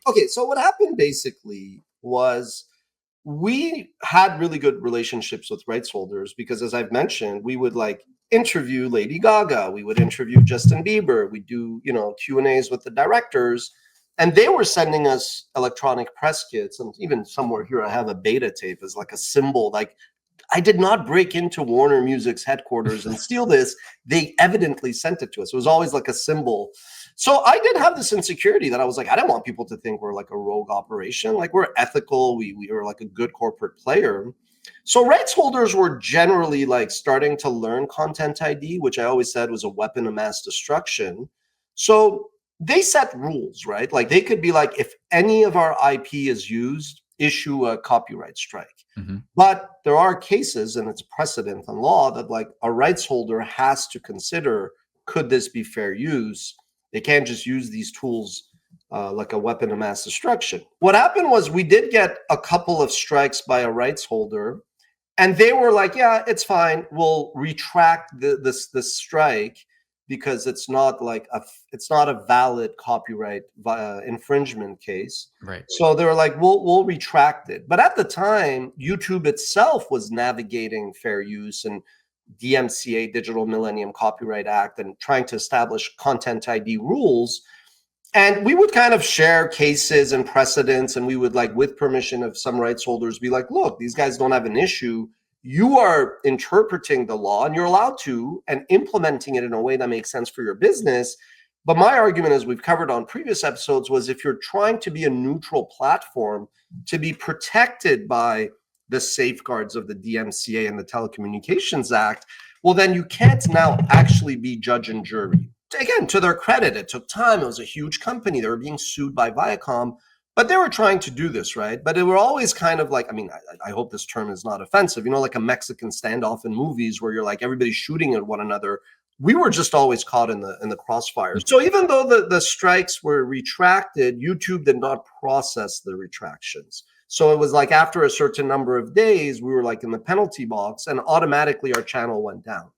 Okay, so what happened basically was we had really good relationships with rights holders because, as I've mentioned, we would like interview Lady Gaga, we would interview Justin Bieber, we do, Q&As with the directors, and they were sending us electronic press kits. And even somewhere here I have a beta tape as like a symbol, like I did not break into Warner Music's headquarters and steal this. They evidently sent it to us. It was always like a symbol. So I did have this insecurity that I was like, I don't want people to think we're like a rogue operation. Like, we're ethical. We are like a good corporate player. So rights holders were generally like starting to learn Content ID, which I always said was a weapon of mass destruction. So they set rules, right? Like, they could be like, if any of our IP is used, issue a copyright strike. Mm-hmm. But there are cases, and it's precedent in law, that like a rights holder has to consider, could this be fair use? They can't just use these tools like a weapon of mass destruction. What happened was we did get a couple of strikes by a rights holder, and they were like, yeah, it's fine. We'll retract this strike because it's not a valid copyright infringement case. Right. So they were like, we'll retract it. But at the time, YouTube itself was navigating fair use and DMCA, Digital Millennium Copyright Act, and trying to establish Content ID rules. And we would kind of share cases and precedents, and we would, like, with permission of some rights holders, be like, look, these guys don't have an issue. You are interpreting the law, and you're allowed to, and implementing it in a way that makes sense for your business. But my argument, as we've covered on previous episodes, was if you're trying to be a neutral platform to be protected by the safeguards of the DMCA and the Telecommunications Act, well, then you can't now actually be judge and jury. Again, to their credit, it took time. It was a huge company. They were being sued by Viacom, but they were trying to do this, right? But they were always kind of like, I hope this term is not offensive, like a Mexican standoff in movies where you're like, everybody's shooting at one another. We were just always caught in the crossfire. So even though the strikes were retracted, YouTube did not process the retractions. So it was like after a certain number of days, we were like in the penalty box, and automatically our channel went down.